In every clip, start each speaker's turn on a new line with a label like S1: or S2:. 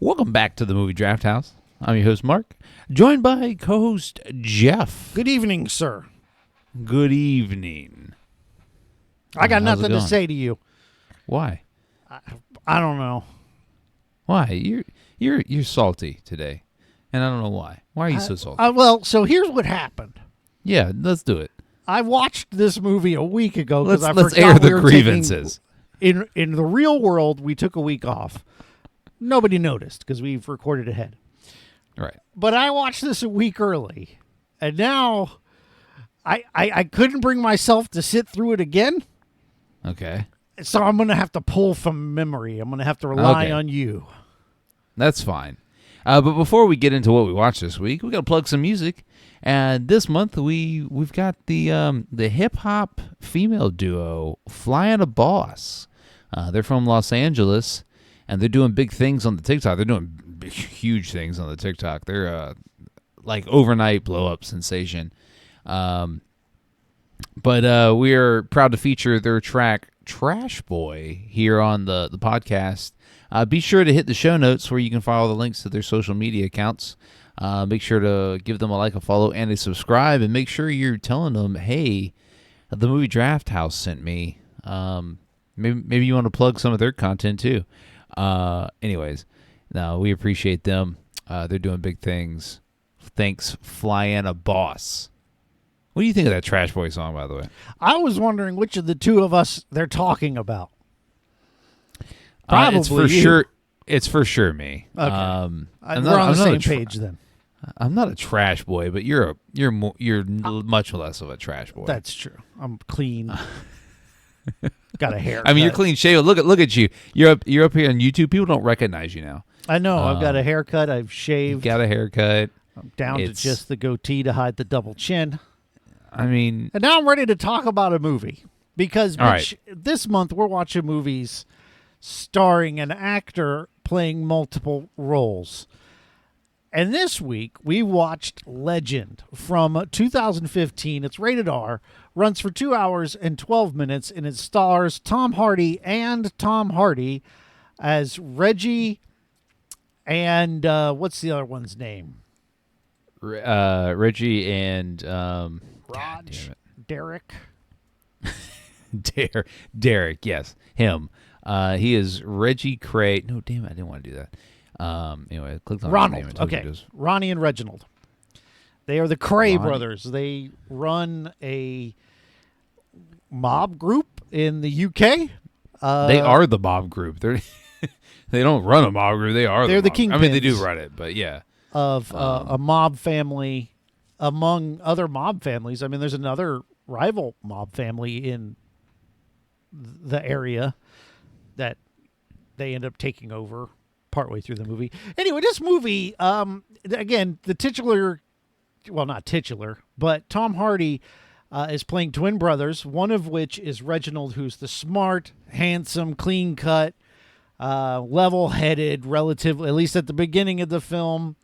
S1: Welcome back to the Movie Draft House. I'm your host, Mark, joined by co-host Jeff.
S2: Good evening, sir.
S1: Good evening.
S2: I got
S1: How's it
S2: nothing to
S1: going?
S2: say to you.
S1: Why?
S2: I don't know.
S1: Why? You're salty today, and I don't know why. Why are you so salty?
S2: Well, so here's what happened.
S1: Yeah, let's do it.
S2: I watched this movie a week ago because
S1: Let's air the grievances.
S2: In the real world, we took a week off. Nobody noticed because we've recorded ahead.
S1: Right.
S2: But I watched this a week early, and now I couldn't bring myself to sit through it again.
S1: Okay.
S2: So I'm going to have to pull from memory. I'm going to have to rely on you.
S1: That's fine. But before we get into what we watched this week, we got to plug some music. And this month we've got the hip hop female duo Flyin' a Boss. They're from Los Angeles, and they're doing big things on the TikTok. They're doing huge things on the TikTok. They're like overnight blow up sensation. But we are proud to feature their track Trash Boy here on the podcast. Be sure to hit the show notes where you can follow the links to their social media accounts. Make sure to give them a like, a follow, and a subscribe, and make sure you're telling them, hey, the Movie Draft House sent me. Maybe you want to plug some of their content too. Anyways, no, we appreciate them. They're doing big things. Thanks, Flyin' a Boss. What do you think of that Trash Boy song, by the way?
S2: I was wondering which of the two of us they're talking about. Probably
S1: it's for
S2: you.
S1: sure. It's for sure me.
S2: Okay.
S1: We're
S2: on the same page then.
S1: I'm not a trash boy, but you're much less of a trash boy.
S2: That's true. I'm clean. Got a haircut.
S1: I mean, you're clean shaven. Look at you. You're up here on YouTube. People don't recognize you now.
S2: I know. I've got a haircut. I've shaved.
S1: You've got a haircut.
S2: I'm down to just the goatee to hide the double chin.
S1: I mean,
S2: and now I'm ready to talk about a movie because
S1: right.
S2: This month we're watching movies starring an actor playing multiple roles. And this week we watched Legend from 2015. It's rated R, runs for 2 hours and 12 minutes, and it stars Tom Hardy as Reggie and what's the other one's name?
S1: Reggie and
S2: Derek.
S1: Derek, yes, him. He is Reggie Cray. No, damn it, I didn't want to do that. Anyway, I clicked on
S2: Ronald.
S1: his name.
S2: Okay, Ronnie and Reginald. They are the Cray brothers. They run a mob group in the UK.
S1: They are the mob group. They don't run a mob group. They're
S2: the kingpins.
S1: I mean, they do run it, but yeah.
S2: Of a mob family among other mob families. I mean, there's another rival mob family in the area that they end up taking over partway through the movie. Anyway, this movie, again, the titular, well, not titular, but Tom Hardy is playing twin brothers, one of which is Reginald, who's the smart, handsome, clean-cut, level-headed, relatively, at least at the beginning of the film,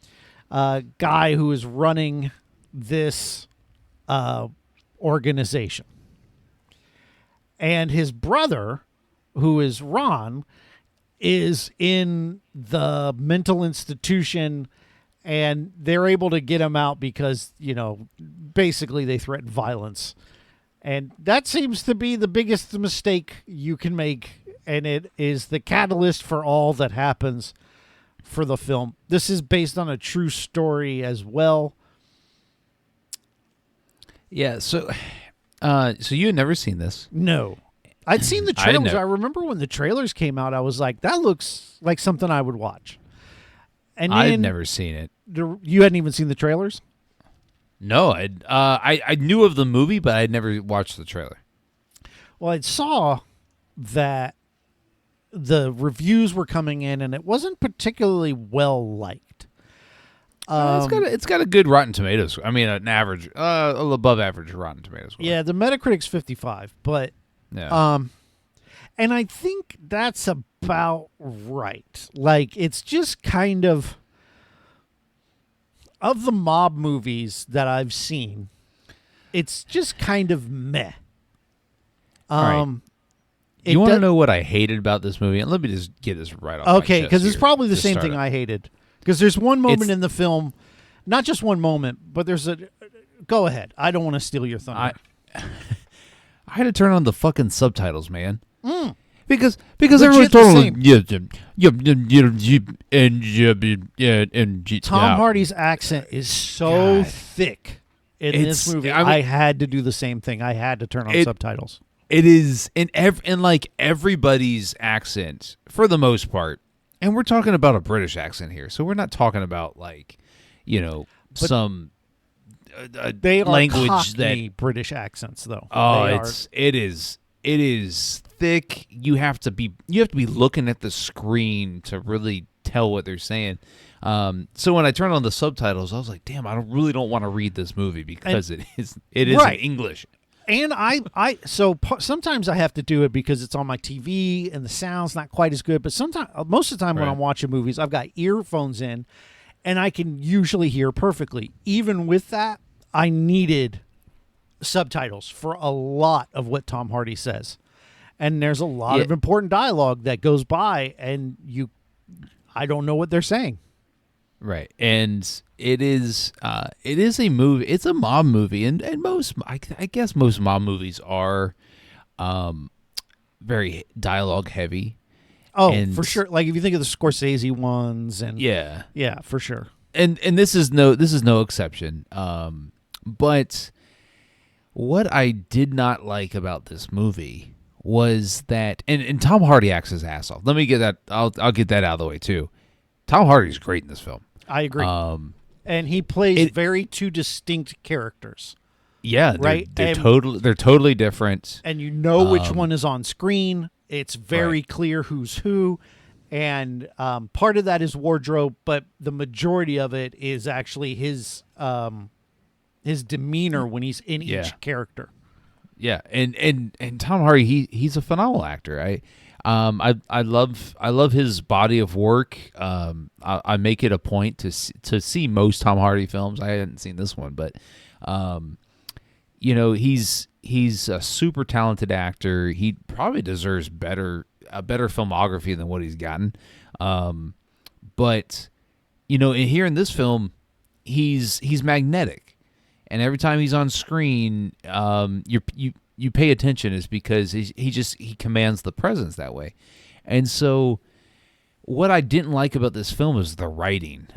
S2: guy who is running this organization. And his brother, who is Ron, is in the mental institution, and they're able to get him out because, basically they threaten violence. And that seems to be the biggest mistake you can make, and it is the catalyst for all that happens for the film. This is based on a true story as well.
S1: Yeah, so you had never seen this?
S2: No. I'd seen the trailers. I remember when the trailers came out, I was like, that looks like something I would watch. And
S1: I'd never seen it.
S2: You hadn't even seen the trailers?
S1: No, I knew of the movie, but I'd never watched the trailer.
S2: Well, I saw that the reviews were coming in, and it wasn't particularly well liked.
S1: It's got a good Rotten Tomatoes. I mean, an average, above average Rotten Tomatoes score.
S2: Yeah, the Metacritic's 55, but
S1: yeah.
S2: And I think that's about right. Like, it's just kind of the mob movies that I've seen, it's just kind of meh.
S1: Right. You want to know what I hated about this movie? And let me just get this right off my
S2: Okay,
S1: chest
S2: because it's
S1: here
S2: probably the
S1: to
S2: same
S1: start
S2: thing
S1: it.
S2: I hated. Because there's one moment
S1: It's-
S2: in the film, not just one moment, but there's a. Go ahead. I don't want to steal your thunder.
S1: I had to turn on the fucking subtitles, man. Because
S2: Legit
S1: everyone's
S2: the
S1: totally
S2: Tom Hardy's accent is so
S1: God.
S2: thick in
S1: It's-
S2: this movie.
S1: I mean-
S2: I had to do the same thing. I had to turn on subtitles.
S1: It is in like everybody's accent for the most part, and we're talking about a British accent here, so we're not talking about like, some
S2: They are
S1: language
S2: Cockney British accents, though.
S1: Oh,
S2: They
S1: it is thick. You have to be looking at the screen to really tell what they're saying. So when I turned on the subtitles, I was like, "Damn, I really don't want to read this movie because it is
S2: Right.
S1: in English."
S2: And sometimes I have to do it because it's on my TV and the sound's not quite as good. But most of the time when
S1: Right.
S2: I'm watching movies, I've got earphones in, and I can usually hear perfectly. Even with that, I needed subtitles for a lot of what Tom Hardy says, and there's a lot of important dialogue that goes by, and I don't know what they're saying.
S1: Right, and it is a movie. It's a mob movie, and most I guess most mob movies are, very dialogue heavy.
S2: Oh,
S1: And-
S2: for sure. Like if you think of the Scorsese ones, and
S1: Yeah,
S2: yeah, for sure.
S1: and this is no exception. But what I did not like about this movie was that, and Tom Hardy acts his ass off. Let me get that. I'll get that out of the way too. Tom Hardy's great in this film.
S2: I agree.
S1: Um,
S2: And he plays
S1: it-
S2: very two distinct characters,
S1: yeah,
S2: Right,
S1: They're
S2: and-
S1: totally different.
S2: and you know which one is on screen. It's very
S1: Right.
S2: clear who's who, and part of that is wardrobe, but the majority of it is actually his demeanor when he's in
S1: Yeah.
S2: each character.
S1: Yeah, and Tom Hardy, he's a phenomenal actor. I love his body of work. I make it a point to see most Tom Hardy films. I hadn't seen this one, but he's a super talented actor. He probably deserves a better filmography than what he's gotten. But here in this film, he's magnetic, and every time he's on screen, you pay attention is because he commands the presence that way. And so what I didn't like about this film is the writing.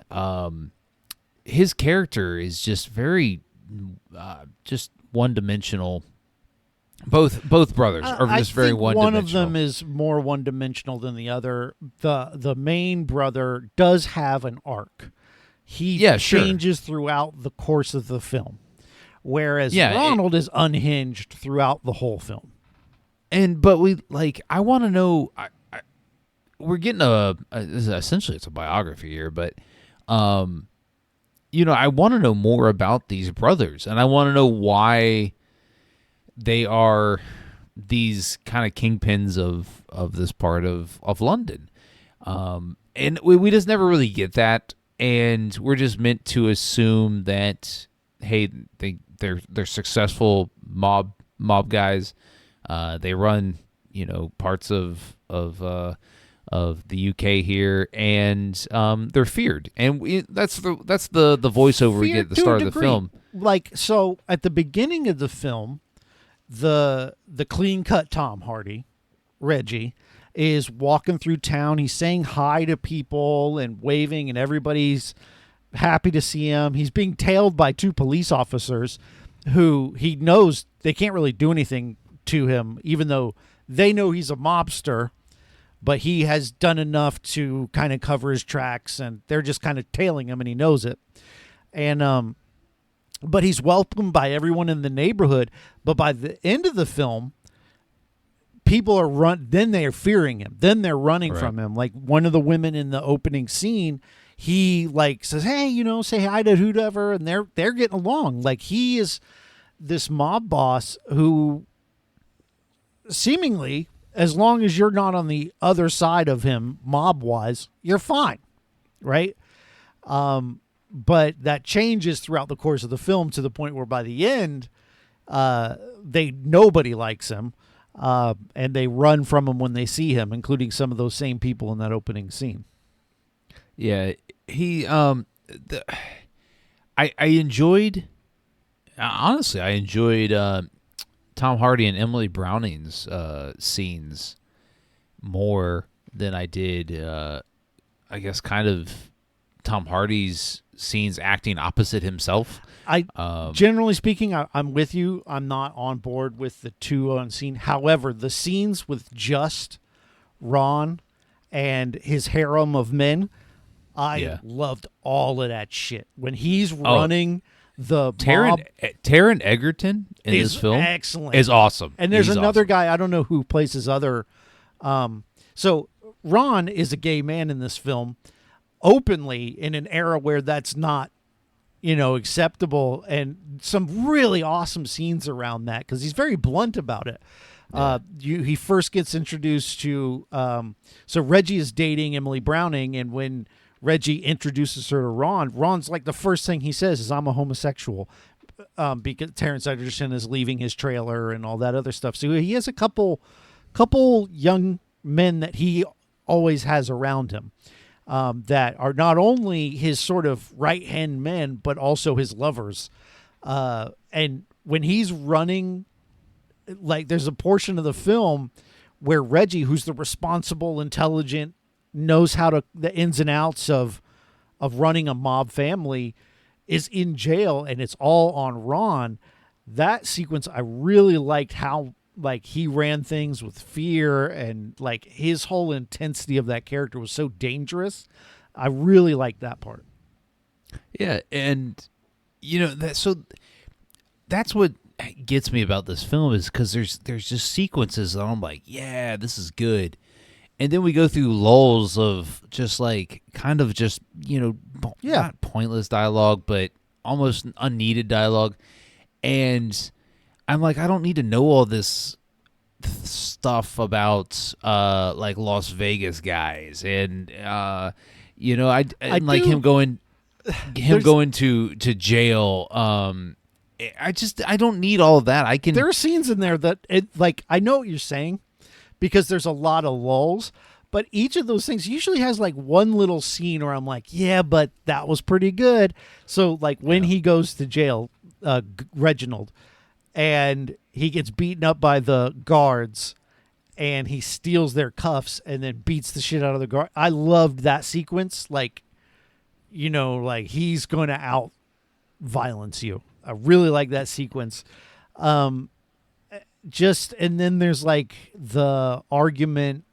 S1: His character is just very just one-dimensional. Both brothers are
S2: I
S1: just very
S2: think
S1: one-dimensional.
S2: one of them is more one-dimensional than the other. The main brother does have an arc. He
S1: Yeah, sure.
S2: changes throughout the course of the film, whereas
S1: Yeah,
S2: Ronald is unhinged throughout the whole film.
S1: But I want to know. We're getting essentially it's a biography here, but I want to know more about these brothers, and I want to know why they are these kind of kingpins of this part of London. And we just never really get that, and we're just meant to assume that hey, they're successful mob guys. They run parts of the UK here, and they're feared, and that's the voiceover we get at the start of the film.
S2: Like, so at the beginning of the film, the clean cut Tom Hardy, Reggie, is walking through town. He's saying hi to people and waving, and everybody's happy to see him. He's being tailed by two police officers who he knows they can't really do anything to him, even though they know he's a mobster, but he has done enough to kind of cover his tracks, and they're just kind of tailing him, and he knows it. And but he's welcomed by everyone in the neighborhood. But by the end of the film, people are then they're fearing him. Then they're running from him. Like one of the women in the opening scene, he says, "Hey, say hi to whoever," and they're getting along. Like he is this mob boss who seemingly, as long as you're not on the other side of him mob wise, you're fine, right? But that changes throughout the course of the film to the point where by the end, nobody likes him. and they run from him when they see him, including some of those same people in that opening scene.
S1: Yeah, he I enjoyed honestly I enjoyed Tom Hardy and Emily Browning's scenes more than I did I guess kind of Tom Hardy's scenes acting opposite himself.
S2: Generally speaking, I'm with you. I'm not on board with the two on scene. However, the scenes with just Ron and his harem of men, I loved all of that shit. When he's running the mob,
S1: Taron Egerton in this film
S2: excellent,
S1: is awesome.
S2: And there's
S1: He's
S2: another
S1: awesome.
S2: guy, I don't know who plays his other. So Ron is a gay man in this film, openly in an era where that's not, acceptable, and some really awesome scenes around that because he's very blunt about it. He first gets introduced to, so Reggie is dating Emily Browning, and when Reggie introduces her to Ron's like the first thing he says is, "I'm a homosexual," because Terrence Edgerton is leaving his trailer and all that other stuff. So he has a couple young men that he always has around him. That are not only his sort of right-hand men, but also his lovers. And when he's running, like there's a portion of the film where Reggie, who's the responsible, intelligent, knows how to the ins and outs of running a mob family, is in jail, and it's all on Ron. That sequence, I really liked how like he ran things with fear, and like his whole intensity of that character was so dangerous. I really liked that part.
S1: Yeah, and that's what gets me about this film is because there's just sequences that I'm like, yeah, this is good, and then we go through lulls of just like kind of just not pointless dialogue, but almost unneeded dialogue, and I'm like, I don't need to know all this stuff about like Las Vegas guys, and I like him going to jail. I don't need all of that.
S2: There are scenes in there that I know what you're saying because there's a lot of lulls, but each of those things usually has like one little scene where I'm like, yeah, but that was pretty good. So like when he goes to jail, Reginald, and he gets beaten up by the guards, and he steals their cuffs and then beats the shit out of the guard. I loved that sequence. Like he's going to out violence you. I really like that sequence. And then there's like the argument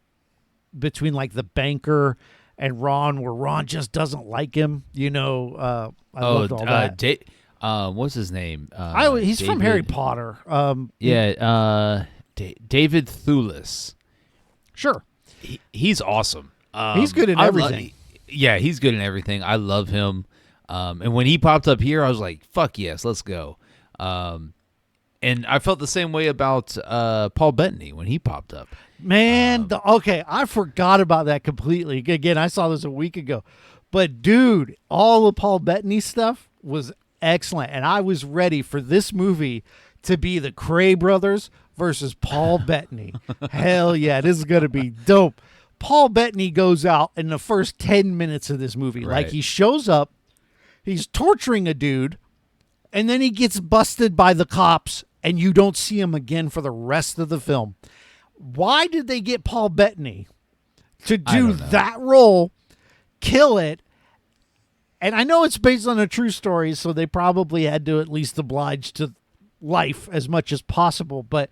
S2: between like the banker and Ron, where Ron just doesn't like him. I loved all that.
S1: What's his name?
S2: He's from Harry Potter.
S1: David Thewlis.
S2: Sure.
S1: He's awesome.
S2: He's good in everything.
S1: He's good in everything. I love him. And when he popped up here, I was like, fuck yes, let's go. And I felt the same way about Paul Bettany when he popped up.
S2: Man, I forgot about that completely. Again, I saw this a week ago. But, dude, all the Paul Bettany stuff was excellent. And I was ready for this movie to be the Cray brothers versus Paul Bettany. Hell yeah, this is going to be dope. Paul Bettany goes out in the first 10 minutes of this movie.
S1: Right.
S2: Like, he shows up, he's torturing a dude, and then he gets busted by the cops, and you don't see him again for the rest of the film. Why did they get Paul Bettany to do that role, kill it? And I know it's based on a true story, so they probably had to at least oblige to life as much as possible. But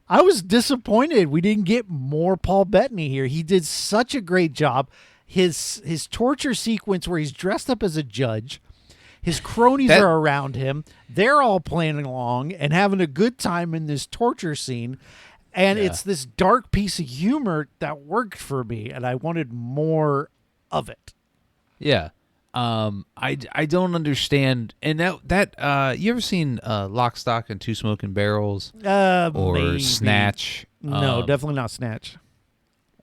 S2: I was disappointed we didn't get more Paul Bettany here. He did such a great job. His torture sequence where he's dressed up as a judge, his cronies are around him. They're all playing along and having a good time in this torture scene. And it's this dark piece of humor that worked for me, and I wanted more of it.
S1: Yeah. I don't understand. And that you ever seen Lock, Stock, and Two Smoking Barrels or
S2: maybe.
S1: Snatch?
S2: No, definitely not Snatch.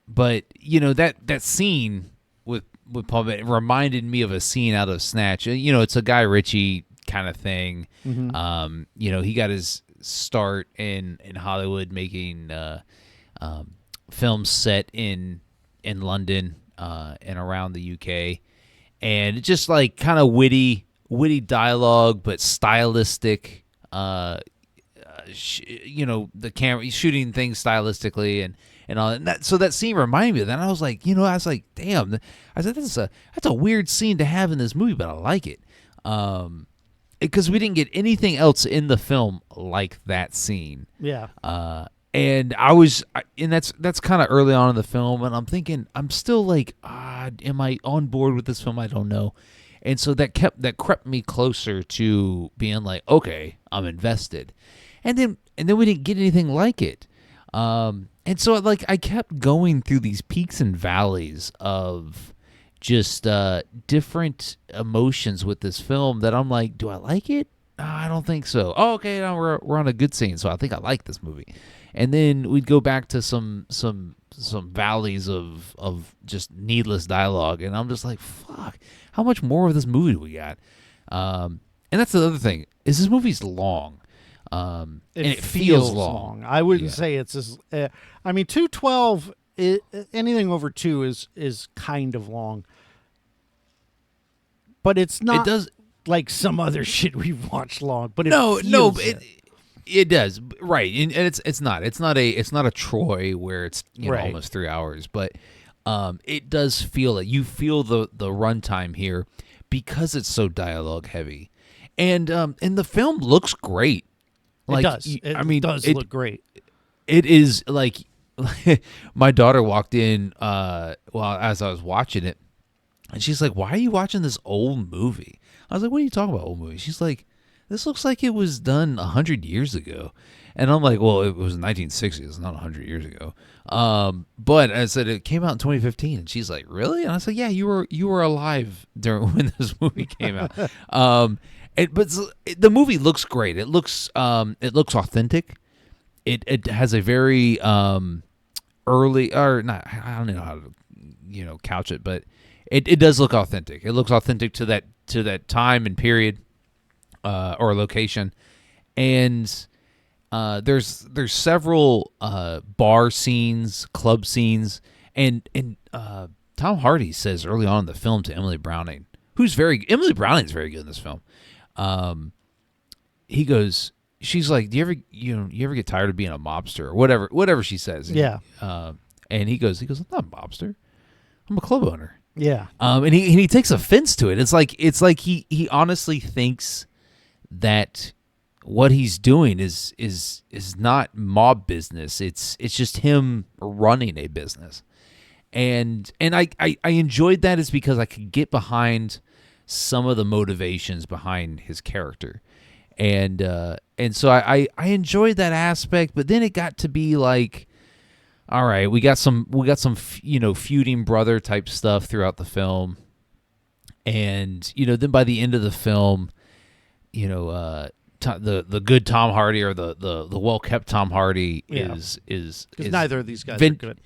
S1: But that scene with Paul Bettany reminded me of a scene out of Snatch. It's a Guy Ritchie kind of thing.
S2: Mm-hmm.
S1: He got his start in Hollywood making films set in London and around the UK, and it's just like kind of witty dialogue, but stylistic. The camera shooting things stylistically and all and that. So that scene reminded me of that. And I was like, I was like, damn. I said that's a weird scene to have in this movie, but I like it. Because we didn't get anything else in the film like that scene.
S2: Yeah.
S1: And that's kind of early on in the film, and I'm thinking, I'm still like, am I on board with this film? I don't know. And so that crept me closer to being like, okay, I'm invested. And then we didn't get anything like it. And so like I kept going through these peaks and valleys of just different emotions with this film that I'm like, do I like it? I don't think so. Oh, okay, now we're on a good scene, so I think I like this movie. And then we'd go back to some valleys of just needless dialogue, and I'm just like, fuck, how much more of this movie do we got? And that's the other thing, is this movie's long. And it feels long.
S2: I wouldn't say it's as. 2:12. Anything over 2 is kind of long, but it's not.
S1: It does
S2: like some other shit we've watched long. But
S1: it does, right? And it's not a Troy where it's
S2: right.
S1: almost 3 hours, but it does feel like you feel the runtime here because it's so dialogue heavy, and the film looks great.
S2: Like, it does. It does look great.
S1: It is like my daughter walked in as I was watching it, and she's like, "Why are you watching this old movie?" I was like, "What are you talking about, old movie?" She's like, "This looks like it was done 100 years ago." And I'm like, "Well, it was 1960s, it's not 100 years ago." But I said it came out in 2015, and she's like, "Really?" And I said, "Yeah, you were alive during when this movie came out." But the movie looks great. It looks authentic. It has a very early, or not, I don't know how to couch it, but it does look authentic. It looks authentic to that time and period or location, and there's several bar scenes, club scenes, and Tom Hardy says early on in the film to Emily Browning, Emily Browning's very good in this film. He goes, she's like, "Do you ever get tired of being a mobster?" or whatever she says.
S2: Yeah.
S1: And he goes, "I'm not a mobster. I'm a club owner."
S2: Yeah.
S1: And he takes offense to it. It's like he honestly thinks that what he's doing is not mob business. It's just him running a business. And I enjoyed that is because I could get behind some of the motivations behind his character. And so I enjoyed that aspect, but then it got to be like, all right, we got some feuding brother type stuff throughout the film. And then by the end of the film, the good Tom Hardy or the well-kept Tom Hardy is
S2: neither of these guys are good.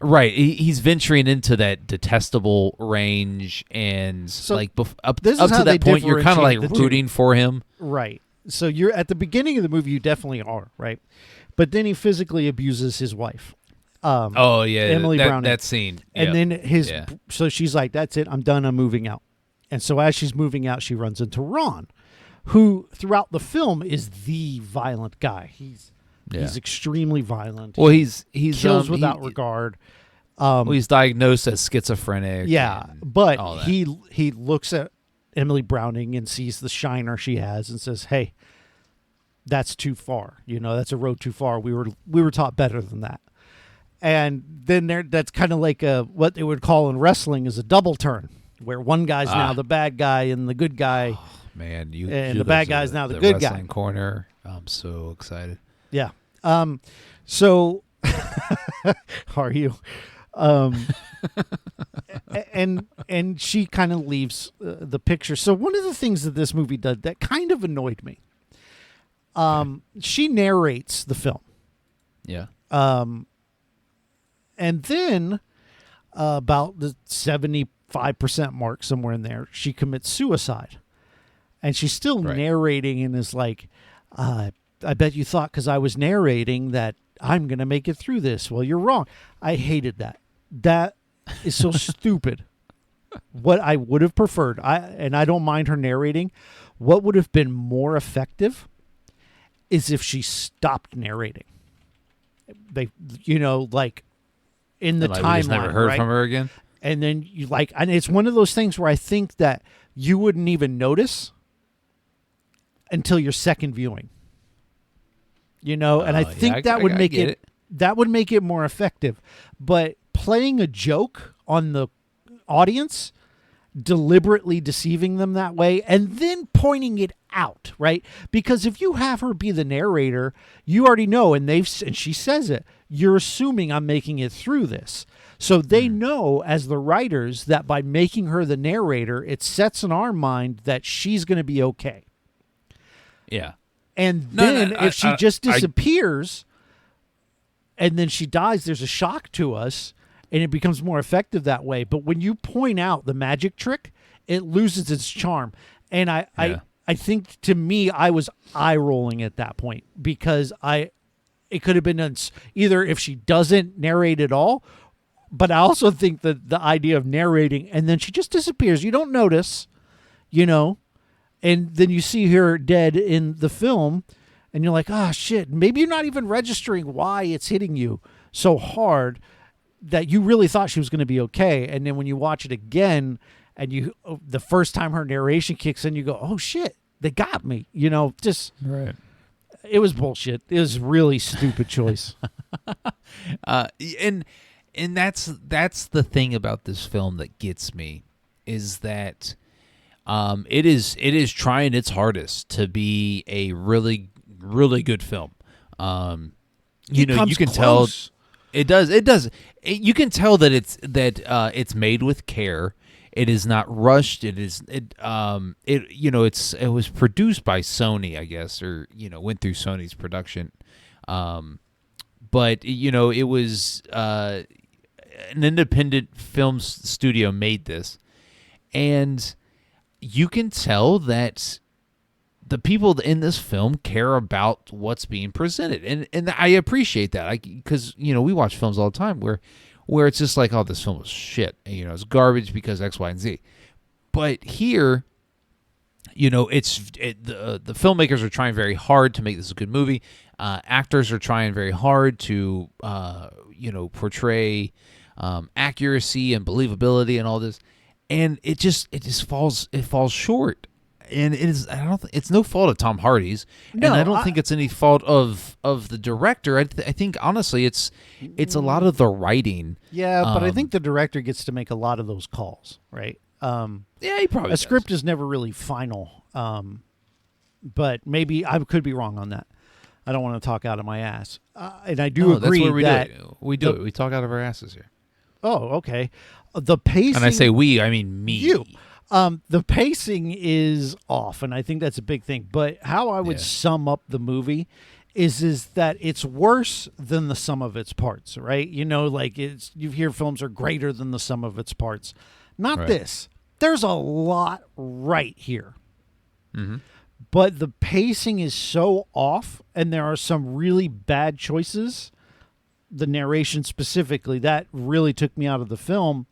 S1: Right, he's venturing into that detestable range, and
S2: so
S1: up to that point, you're kind of like rooting for him.
S2: Right. So you're at the beginning of the movie, you definitely are, right? But then he physically abuses his wife.
S1: Emily Browning. That scene,
S2: and then so she's like, "That's it, I'm done. I'm moving out." And so as she's moving out, she runs into Ron, who throughout the film is the violent guy. He's extremely violent.
S1: Well, he's
S2: kills without regard.
S1: He's diagnosed as schizophrenic.
S2: Yeah, but he looks at Emily Browning and sees the shiner she has and says, "Hey, that's too far. That's a road too far. We were taught better than that." And then that's kind of like what they would call in wrestling is a double turn, where one guy's now the bad guy and the good guy.
S1: Oh, man,
S2: the bad guy's now the good guy.
S1: Corner. I'm so excited.
S2: Yeah. So are you? And she kind of leaves the picture. So one of the things that this movie did that kind of annoyed me. She narrates the film.
S1: Yeah.
S2: And then about the 75% mark, somewhere in there, she commits suicide. And she's still narrating and is like, I bet you thought because I was narrating that I'm going to make it through this. Well, you're wrong. I hated that. That is so stupid. What I would have preferred, and I don't mind her narrating, what would have been more effective is if she stopped narrating. They, like in the
S1: And, like,
S2: timeline,
S1: we just never heard
S2: right?
S1: from her again.
S2: And then and it's one of those things where I think that you wouldn't even notice until your second viewing. And I think that would make it that would make it more effective. But playing a joke on the audience, deliberately deceiving them that way, and then pointing it out, right? Because if you have her be the narrator, you already know, and she says it, you're assuming I'm making it through this. So they know, as the writers, that by making her the narrator, it sets in our mind that she's going to be okay.
S1: Yeah.
S2: And then if she just disappears and then she dies, there's a shock to us, and it becomes more effective that way. But when you point out the magic trick, it loses its charm. And I think, to me, I was eye-rolling at that point, because it could have been done either if she doesn't narrate at all, but I also think that the idea of narrating and then she just disappears, you don't notice, and then you see her dead in the film, and you're like, oh, shit, maybe you're not even registering why it's hitting you so hard that you really thought she was going to be okay. And then when you watch it again, and the first time her narration kicks in, you go, oh, shit, they got me, just...
S1: Right.
S2: It was bullshit. It was a really stupid choice.
S1: And that's the thing about this film that gets me, is that it is trying its hardest to be a really, really good film. You can tell it does. You can tell that it's made with care. It is not rushed. It was produced by Sony, I guess, or went through Sony's production. But it was an independent film studio made this, and you can tell that the people in this film care about what's being presented, and I appreciate that. Because we watch films all the time where it's just like, oh, this film was shit, it's garbage because X, Y, and Z. But here, the filmmakers are trying very hard to make this a good movie. Actors are trying very hard to portray accuracy and believability and all this, and it falls short. And it's no fault of Tom Hardy's, and I don't think it's any fault of the director. I think honestly, it's a lot of the writing.
S2: Yeah, but I think the director gets to make a lot of those calls, right?
S1: Yeah, he probably does.
S2: Script is never really final, but maybe I could be wrong on that. I don't want to talk out of my ass, and I do agree
S1: that's what
S2: that
S1: we do it. We talk out of our asses here.
S2: Oh, okay. The pacing,
S1: and I say we, I mean me.
S2: You. The pacing is off, and I think that's a big thing. But how I would sum up the movie is that it's worse than the sum of its parts, right? You hear films are greater than the sum of its parts. Not this. There's a lot right here.
S1: Mm-hmm.
S2: But the pacing is so off, and there are some really bad choices, the narration specifically, that really took me out of the film,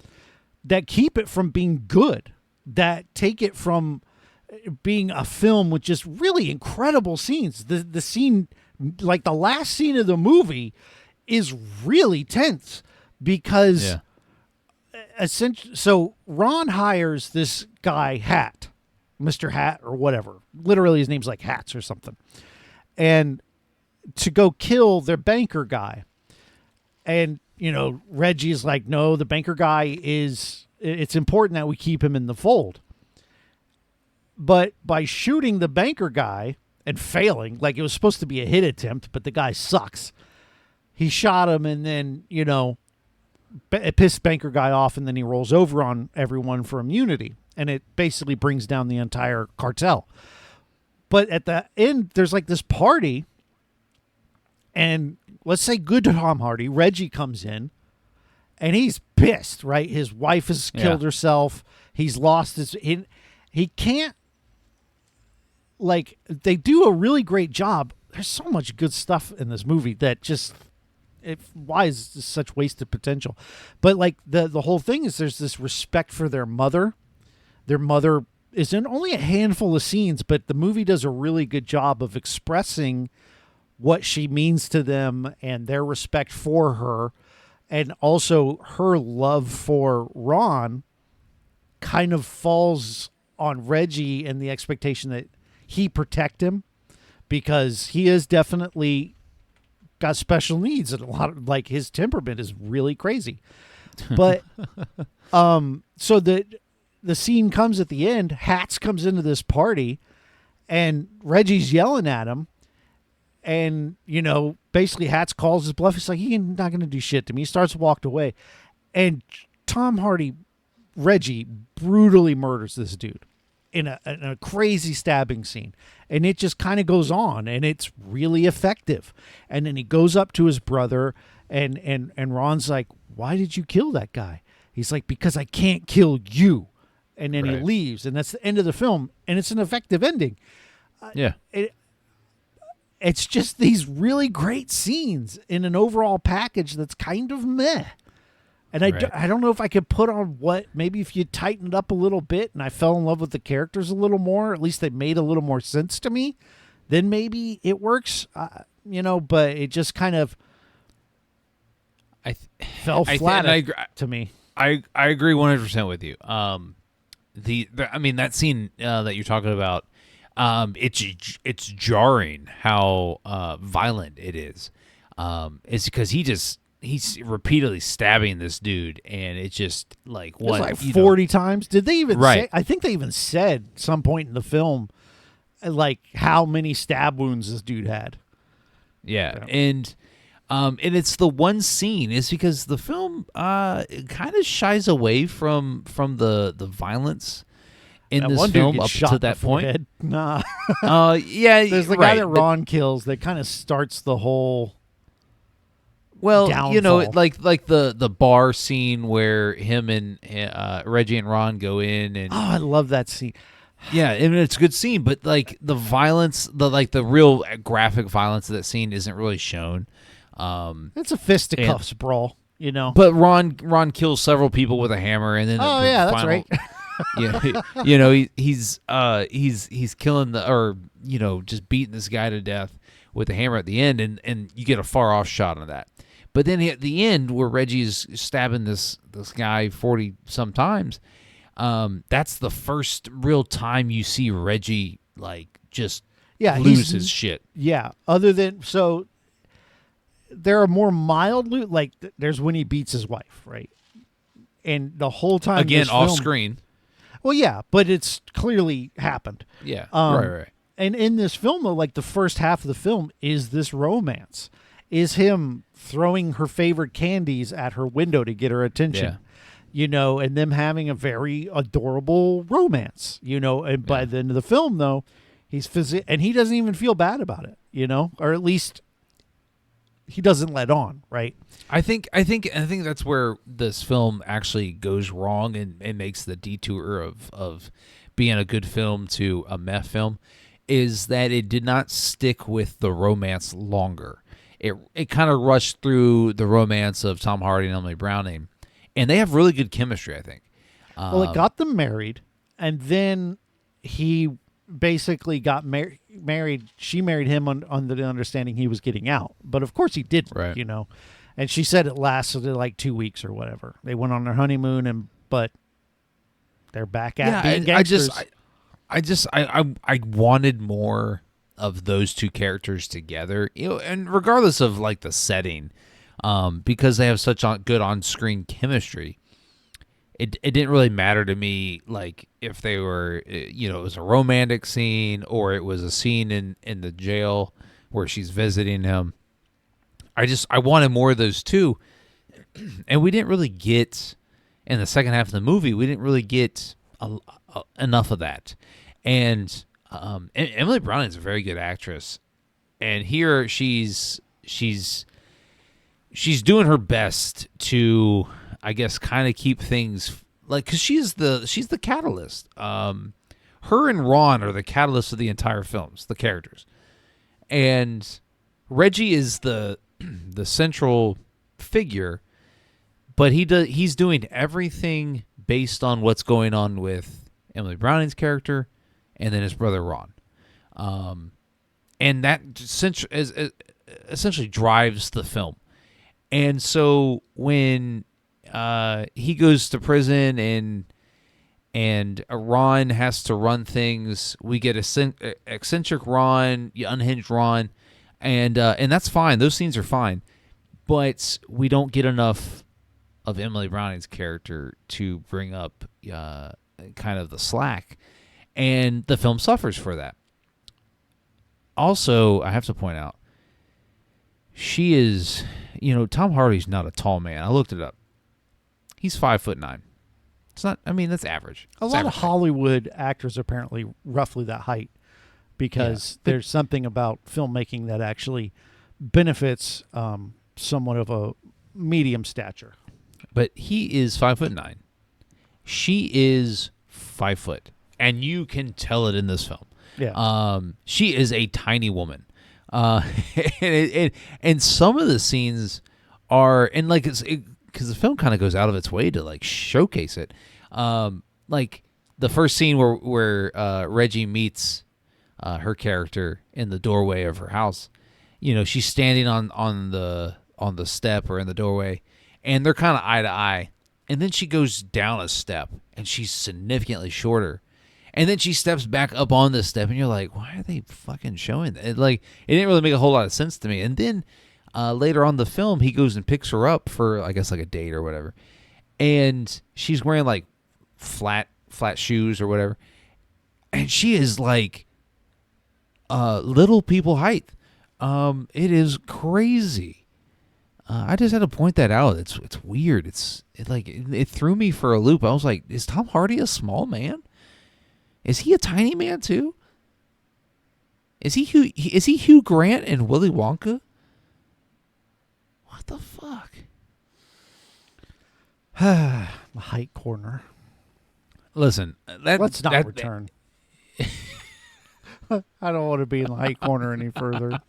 S2: that keep it from being good. That take it from being a film with just really incredible scenes. The scene, like the last scene of the movie, is really tense because essentially, so Ron hires this guy Hat, Mr. Hat or whatever. Literally, his name's like Hats or something, and to go kill their banker guy. And Reggie's like, no, the banker guy is. It's important that we keep him in the fold. But by shooting the banker guy and failing, like it was supposed to be a hit attempt, but the guy sucks. He shot him, and then, it pissed banker guy off, and then he rolls over on everyone for immunity. And it basically brings down the entire cartel. But at the end, there's like this party, and let's say good Tom Hardy, Reggie comes in, and he's pissed, right? His wife has killed herself. He's lost his... He can't... Like, they do a really great job there's so much good stuff in this movie that just why is this such wasted potential? But like the whole thing is there's this respect for their mother. Their mother is in only a handful of scenes, but the movie does a really good job of expressing what she means to them and their respect for her, and also her love for Ron kind of falls on Reggie and the expectation that he protect him, because he is definitely got special needs, and a lot of, like, his temperament is really crazy. But so the scene comes at the end, Hats comes into this party and Reggie's yelling at him, and basically Hats calls his bluff. He's like, he's not going to do shit to me. He starts to walk away, and Tom Hardy, Reggie, brutally murders this dude in a crazy stabbing scene, and it just kind of goes on, and it's really effective. And then he goes up to his brother, and Ron's like, why did you kill that guy? He's like, because I can't kill you. And then he leaves, and that's the end of the film, and it's an effective ending.
S1: Yeah.
S2: It's just these really great scenes in an overall package that's kind of meh. And I don't know if I could put on maybe if you tightened up a little bit and I fell in love with the characters a little more, at least they made a little more sense to me, then maybe it works, but it just kind of fell flat to me.
S1: I agree 100% with you. That scene that you're talking about, it's jarring how violent it is. It's because he's repeatedly stabbing this dude, and it's just like, what,
S2: like 40 times. Did they even say? I think they even said some point in the film, like, how many stab wounds this dude had.
S1: Yeah. And it's the one scene is because the film kind of shies away from the violence in
S2: that
S1: this
S2: one
S1: film
S2: dude
S1: up
S2: shot
S1: to that point.
S2: Forehead. Nah.
S1: Yeah.
S2: There's the guy that Ron kills that kind of starts the whole.
S1: Well,
S2: downfall.
S1: like the bar scene where him and Reggie and Ron go in, and
S2: I love that scene.
S1: Yeah, I mean, it's a good scene, but like the violence, the real graphic violence of that scene isn't really shown.
S2: It's a fisticuffs brawl,
S1: But Ron kills several people with a hammer, and then
S2: that's right.
S1: he's killing just beating this guy to death with a hammer at the end, and you get a far off shot of that. But then at the end, where Reggie's stabbing this guy 40 some times, that's the first real time you see Reggie just lose his shit.
S2: Yeah. Other than there are more mild there's when he beats his wife, right? And the whole time
S1: again off screen.
S2: Well, yeah, but it's clearly happened.
S1: Yeah. Right.
S2: And in this film, though, the first half of the film is this romance, is him throwing her favorite candies at her window to get her attention. Yeah. And them having a very adorable romance, and by the end of the film, though, and he doesn't even feel bad about it, or at least he doesn't let on, right?
S1: I think that's where this film actually goes wrong and makes the detour of being a good film to a meh film, is that it did not stick with the romance longer. It kind of rushed through the romance of Tom Hardy and Emily Browning, and they have really good chemistry, I think.
S2: Well, it got them married, and then he basically got married. She married him on the understanding he was getting out, but of course he didn't.
S1: Right.
S2: And she said it lasted like 2 weeks or whatever. They went on their honeymoon, but they're back at being gangsters.
S1: I wanted more of those two characters together, and regardless of the setting, because they have such good on-screen chemistry. It didn't really matter to me if they were it was a romantic scene or it was a scene in the jail where she's visiting him. I wanted more of those two, and we didn't really get in the second half of the movie. We didn't really get enough of that. And Emily Browning is a very good actress, and here she's doing her best to, I guess, kind of keep things because she's the catalyst. Her and Ron are the catalyst of the entire films, the characters, And Reggie is the the central figure, but he's doing everything based on what's going on with Emily Browning's character and then his brother Ron. And that essentially drives the film. And so when he goes to prison and Ron has to run things, we get eccentric Ron, unhinged Ron, and that's fine. Those scenes are fine, but we don't get enough of Emily Browning's character to bring up kind of the slack, and the film suffers for that. Also, I have to point out, she is, Tom Hardy's not a tall man. I looked it up. He's 5'9". It's not. I mean, that's average.
S2: A lot of Hollywood actors are apparently roughly that height because there's something about filmmaking that actually benefits somewhat of a medium stature.
S1: But he is 5'9". She is 5 foot, and you can tell it in this film.
S2: Yeah.
S1: She is a tiny woman, and some of the scenes are, and like because the film kind of goes out of its way to like showcase it. Like the first scene where Reggie meets her character in the doorway of her house. She's standing on the step or in the doorway, and they're kind of eye to eye. And then she goes down a step, and she's significantly shorter. And then she steps back up on the step, and you're like, why are they fucking showing that? It didn't really make a whole lot of sense to me. And then later on the film, he goes and picks her up for, I guess, like a date or whatever. And she's wearing, like, flat shoes or whatever. And she is, like, little people height. It is crazy. I just had to point that out. It's weird. It threw me for a loop. I was like, is Tom Hardy a small man? Is he a tiny man too? Is he Hugh Grant and Willy Wonka? What the fuck?
S2: The height corner.
S1: Listen,
S2: let's not return. I don't want to be in the height corner any further.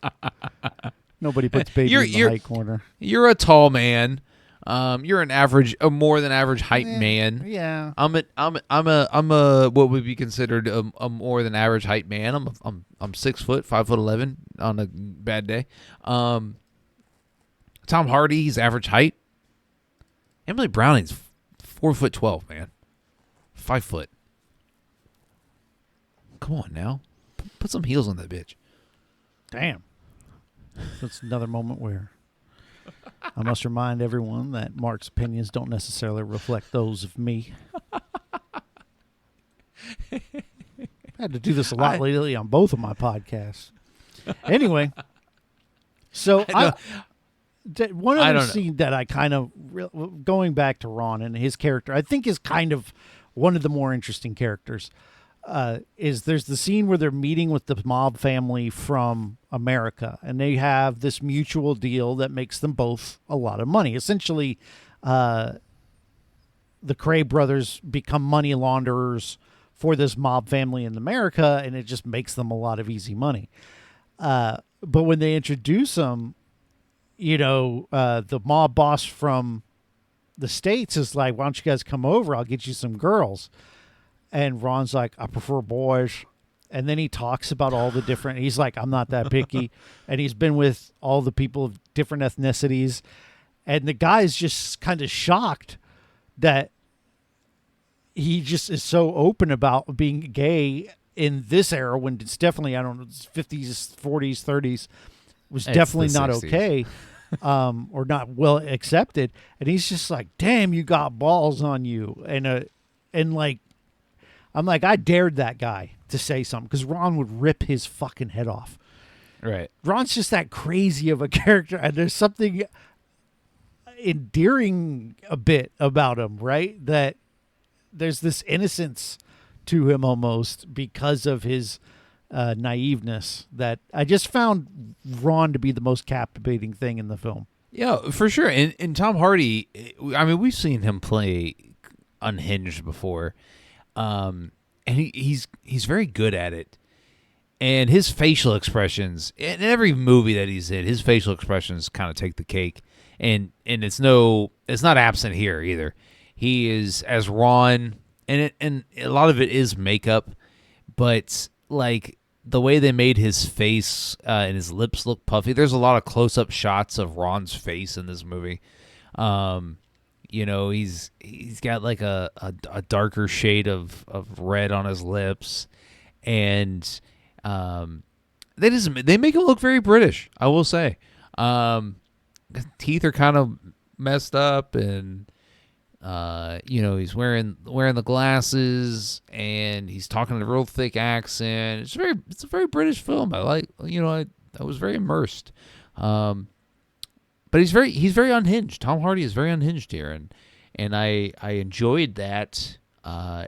S2: Nobody puts baby in the height corner.
S1: You're a tall man. You're a more than average height man.
S2: Yeah.
S1: I'm a what would be considered a more than average height man. I'm 6 foot, 5'11" on a bad day. Tom Hardy, he's average height. Emily Browning's 4'12", man. 5 foot. Come on now, put some heels on that bitch.
S2: Damn. That's another moment where I must remind everyone that Mark's opinions don't necessarily reflect those of me. I had to do this a lot lately on both of my podcasts. Anyway, so one other scene that I kind of, going back to Ron and his character, I think is kind of one of the more interesting characters. Is there's the scene where they're meeting with the mob family from America, and they have this mutual deal that makes them both a lot of money. Essentially, the Cray brothers become money launderers for this mob family in America, and it just makes them a lot of easy money. But when they introduce them, the mob boss from the States is like, why don't you guys come over? I'll get you some girls. And Ron's like, I prefer boys. And then he talks about all the different, he's like, I'm not that picky. And he's been with all the people of different ethnicities. And the guy's just kind of shocked that he just is so open about being gay in this era when it's definitely, I don't know, 50s, 40s, 30s, was definitely not
S1: 60s.
S2: Okay. Or not well accepted. And he's just like, damn, you got balls on you. And like, I'm like, I dared that guy to say something because Ron would rip his fucking head off.
S1: Right.
S2: Ron's just that crazy of a character, and there's something endearing a bit about him, right? That there's this innocence to him almost because of his naiveness that I just found Ron to be the most captivating thing in the film.
S1: Yeah, for sure. And Tom Hardy, I mean, we've seen him play unhinged before. And he's very good at it. And his facial expressions in every movie that he's in, his facial expressions kind of take the cake, and it's not absent here either. He is as Ron, and a lot of it is makeup, but like the way they made his face and his lips look puffy. There's a lot of close up shots of Ron's face in this movie. He's got like a darker shade of red on his lips, and they make him look very British, I will say. His teeth are kind of messed up, and he's wearing the glasses, and he's talking in a real thick accent. It's a very British film. I was very immersed. But he's very unhinged. Tom Hardy is very unhinged here, and I enjoyed that.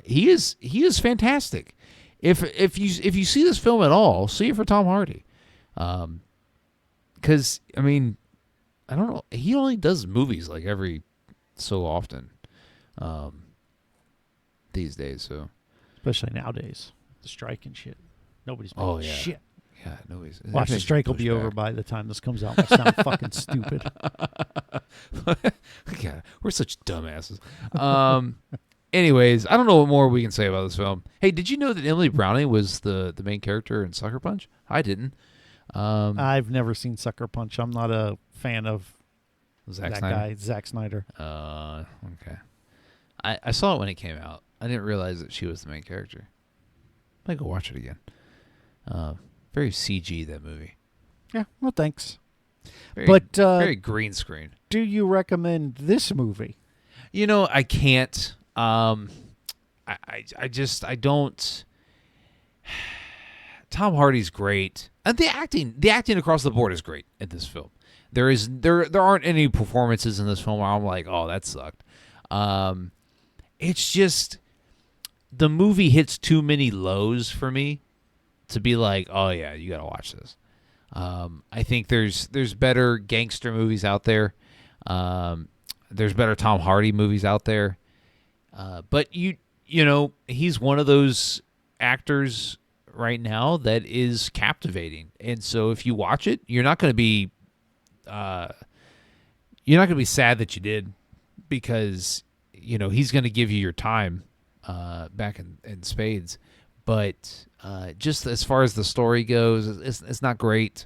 S1: He is fantastic. If you see this film at all, see it for Tom Hardy, because I mean, I don't know, he only does movies like every so often these days. So
S2: especially nowadays, the strike and shit. Nobody's making shit.
S1: Yeah, nobody's.
S2: Watch, the strike will be over by the time this comes out. We'll sound fucking stupid.
S1: God, we're such dumbasses. Anyways, I don't know what more we can say about this film. Hey, did you know that Emily Browning was the main character in Sucker Punch? I didn't.
S2: I've never seen Sucker Punch. I'm not a fan of
S1: Zack
S2: that
S1: Snyder?
S2: guy, Zack Snyder.
S1: Okay. I saw it when it came out. I didn't realize that she was the main character. I might go watch it again. Very CG, that movie.
S2: Yeah, well, thanks.
S1: Very green screen.
S2: Do you recommend this movie?
S1: I can't. I don't. Tom Hardy's great, and the acting across the board is great in this film. There aren't any performances in this film where I'm like, oh, that sucked. It's just the movie hits too many lows for me to be like, oh yeah, you gotta watch this. I think there's better gangster movies out there. There's better Tom Hardy movies out there. But he's one of those actors right now that is captivating. And so if you watch it, you're not going to be sad that you did, because he's going to give you your time back in spades. But just as far as the story goes, it's not great.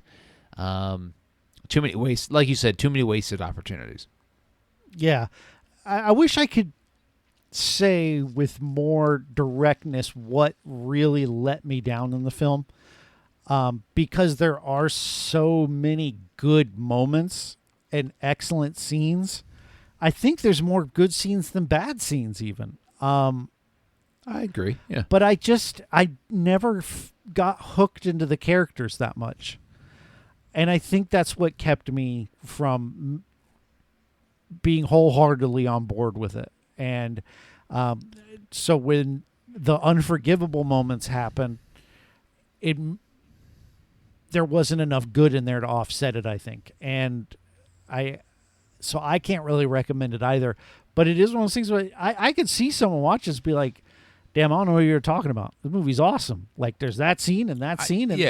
S1: Too many like you said, too many wasted opportunities.
S2: Yeah. I wish I could say with more directness what really let me down in the film, because there are so many good moments and excellent scenes. I think there's more good scenes than bad scenes even.
S1: I agree. Yeah.
S2: But I never got hooked into the characters that much. And I think that's what kept me from being wholeheartedly on board with it. And so when the unforgivable moments happen, there wasn't enough good in there to offset it, I think. And so I can't really recommend it either. But it is one of those things where I could see someone watch this and be like, damn, I don't know what you're talking about. The movie's awesome. Like, there's that scene and that scene, and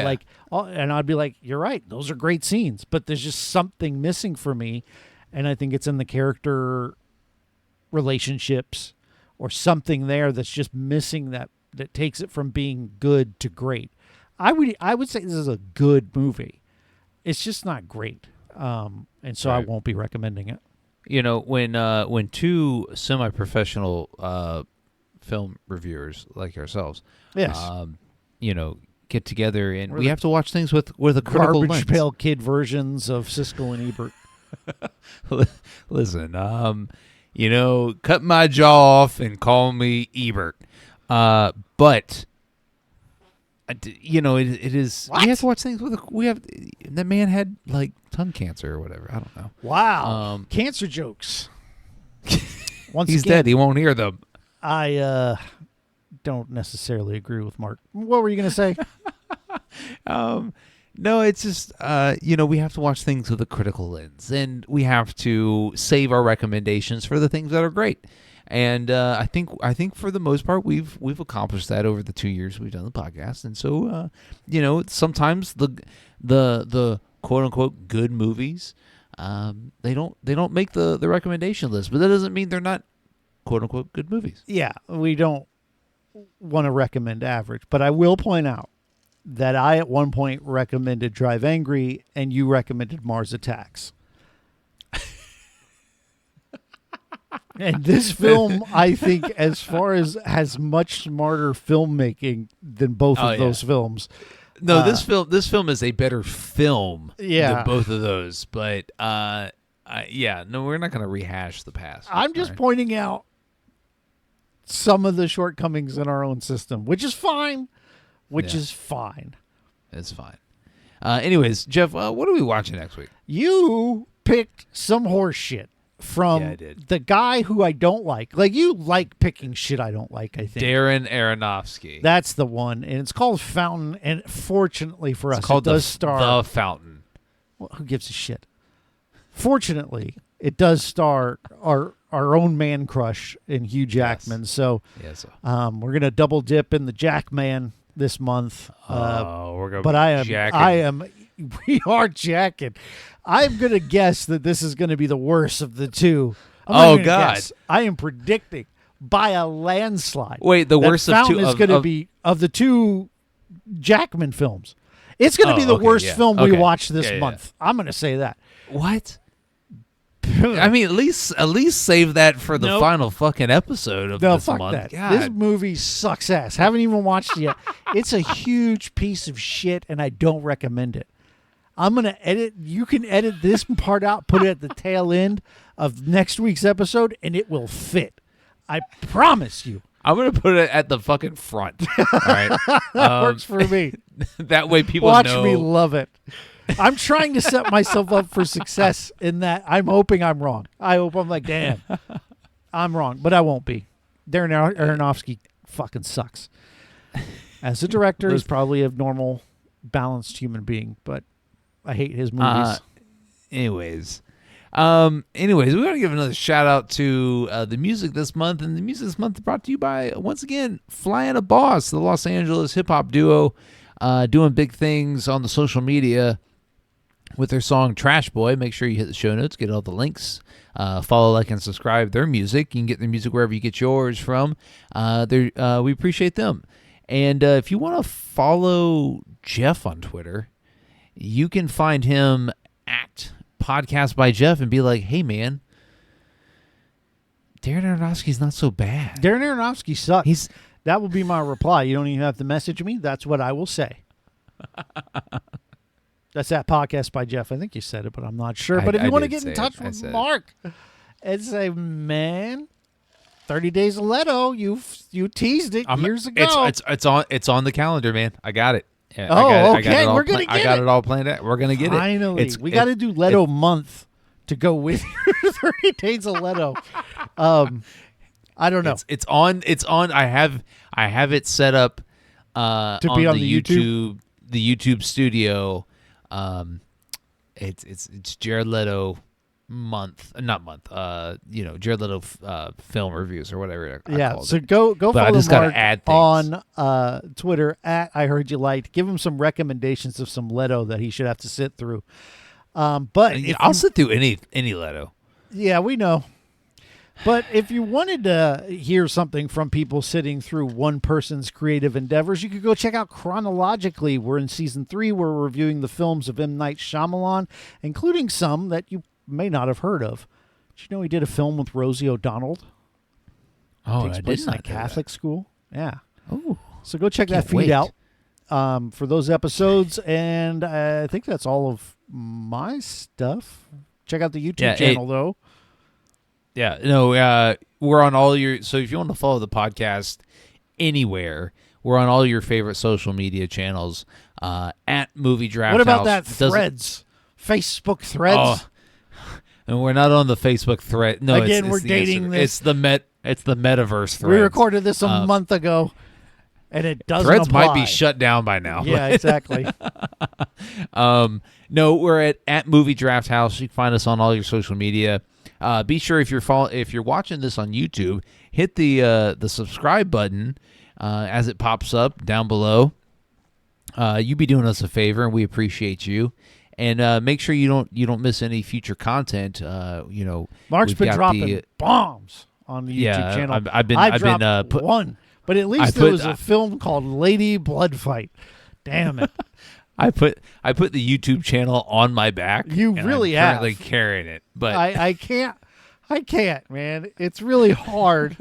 S2: and I'd be like, you're right, those are great scenes, but there's just something missing for me, and I think it's in the character relationships or something there that's just missing that takes it from being good to great. I would say this is a good movie. It's just not great, and so right. I won't be recommending it.
S1: When two semi-professional film reviewers like ourselves,
S2: yes,
S1: get together and we have to watch things with a critical lens.
S2: Garbage Pail Kid versions of Siskel and Ebert.
S1: Listen, cut my jaw off and call me Ebert, but it is.
S2: What?
S1: We have to watch things with that man had like tongue cancer or whatever. I don't know.
S2: Wow, cancer jokes. Once
S1: he's
S2: again,
S1: dead. He won't hear them.
S2: I don't necessarily agree with Mark. What were you going to say?
S1: No, it's just, we have to watch things with a critical lens, and we have to save our recommendations for the things that are great. And I think for the most part we've accomplished that over the 2 years we've done the podcast. And so sometimes the quote unquote good movies they don't make the recommendation list, but that doesn't mean they're not quote unquote good movies.
S2: Yeah, we don't want to recommend average, but I will point out that I at one point recommended Drive Angry and you recommended Mars Attacks. And this film, I think, as far as has much smarter filmmaking than both of those films.
S1: No, this film is a better film than both of those. But no, we're not going to rehash the past.
S2: I'm just pointing out some of the shortcomings in our own system, which is fine. Is fine.
S1: It's fine. Anyways, Jeff, what are we watching next week?
S2: You picked some horse shit from the guy who I don't like. Like, you like picking shit I don't like, I think.
S1: Darren Aronofsky.
S2: That's the one. And it's called Fountain. And fortunately for us,
S1: it
S2: does star...
S1: The Fountain.
S2: Well, who gives a shit? Fortunately, it does star our own man crush in Hugh Jackman. Yes. So we're going to double dip in the Jackman this month.
S1: We're going
S2: to we are jacking. I'm going to guess that this is going to be the worst of the two.
S1: Oh, God.
S2: I am predicting by a landslide.
S1: Wait, the worst of two?
S2: Is going to be of the two Jackman films. It's going to be the worst film we watch this month. I'm going to say that.
S1: What? I mean, at least save that for the final fucking episode of this month.
S2: That. This movie sucks ass. Haven't even watched it yet. It's a huge piece of shit, and I don't recommend it. I'm going to edit. You can edit this part out, put it at the tail end of next week's episode, and it will fit. I promise you.
S1: I'm going to put it at the fucking front. All right?
S2: That works for me.
S1: That way people
S2: Watch
S1: know.
S2: me love it. I'm trying to set myself up for success in that. I'm hoping I'm wrong. I hope I'm like, damn, I'm wrong, but I won't be. Darren Aronofsky fucking sucks. As a director, he's probably a normal, balanced human being, but I hate his movies.
S1: Anyways, we want to give another shout out to the music this month, and the music this month is brought to you by, once again, Flying a Boss, the Los Angeles hip hop duo, doing big things on the social media with their song Trash Boy. Make sure you hit the show notes, get all the links, follow, like, and subscribe their music. You can get their music wherever you get yours from. We appreciate them. And if you want to follow Jeff on Twitter, you can find him at Podcast by Jeff and be like, hey, man, Darren Aronofsky's not so bad.
S2: Darren Aronofsky sucks. That will be my reply. You don't even have to message me. That's what I will say. That's that Podcast by Jeff. I think you said it, but I'm not sure. But if you want to get in touch with Mark and say, man, 30 Days of Leto, you teased it years ago.
S1: It's on the calendar, man. I got it. Yeah,
S2: okay. We're going to get it.
S1: I got it all planned out. We're going to get it.
S2: Finally. We got to do Leto month to go with 30 Days of Leto. I don't know.
S1: It's on. I have it set up to be on the YouTube studio. It's Jared Leto Jared Leto film reviews or whatever.
S2: So go follow Mark on Twitter at I Heard You Liked. Give him some recommendations of some Leto that he should have to sit through. But
S1: I'll sit through any Leto.
S2: Yeah, we know. But if you wanted to hear something from people sitting through one person's creative endeavors, you could go check out Chronologically. We're in season 3. We're reviewing the films of M. Night Shyamalan, including some that you may not have heard of. Did you know he did a film with Rosie O'Donnell?
S1: Oh,
S2: Takes place in a Catholic school. Yeah.
S1: Oh,
S2: so go check that feed out for those episodes. And I think that's all of my stuff. Check out the YouTube channel, though.
S1: Yeah, no, we're on all your... So if you want to follow the podcast anywhere, we're on all your favorite social media channels at Movie Draft House.
S2: What about that Threads? Facebook Threads?
S1: Oh, and we're not on the Facebook thread. No,
S2: again, we're dating this.
S1: It's the metaverse Threads.
S2: We recorded this a month ago, and it doesn't
S1: Threads
S2: apply.
S1: might be shut down by now.
S2: Yeah, exactly.
S1: No, we're at Movie Draft House. You can find us on all your social media. Be sure if you're watching this on YouTube, hit the subscribe button as it pops up down below. You be doing us a favor, and we appreciate you. And make sure you don't miss any future content.
S2: Mark's
S1: we've
S2: been
S1: got
S2: dropping bombs on the YouTube channel.
S1: I've been
S2: one, but at least there was a film called Lady Blood Fight. Damn it!
S1: I put the YouTube channel on my back.
S2: You really have.
S1: Currently carrying it, but
S2: I can't, man. It's really hard.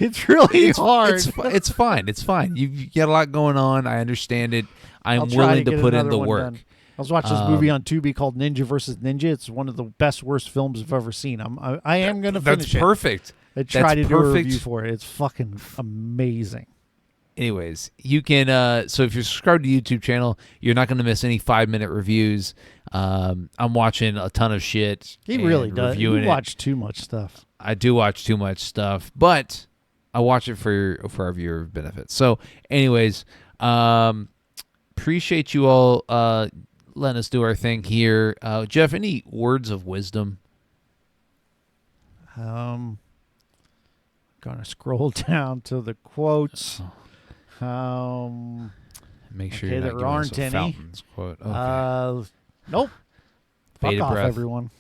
S2: It's really hard.
S1: It's fine. It's fine. You got a lot going on. I understand it. I'm
S2: I'll try
S1: willing to
S2: get
S1: put in
S2: another
S1: the
S2: one
S1: work.
S2: done. I was watching this movie on Tubi called Ninja versus Ninja. It's one of the best, worst films I've ever seen. I am going to finish
S1: That's perfect.
S2: I try to do a
S1: perfect.
S2: review for it. It's fucking amazing.
S1: Anyways, you can. So if you're subscribed to the YouTube channel, you're not going to miss any 5-minute reviews. I'm watching a ton of shit.
S2: He really does. You
S1: reviewing
S2: watch too much stuff.
S1: I do watch too much stuff, but I watch it for our viewer benefit. So, anyways, appreciate you all letting us do our thing here. Jeff, any words of wisdom?
S2: Gonna scroll down to the quotes.
S1: Make sure
S2: okay,
S1: you're not
S2: there
S1: giving
S2: aren't
S1: us a
S2: any.
S1: Fountains quote. Okay.
S2: Nope. Fuck
S1: Bated
S2: off,
S1: breath.
S2: everyone.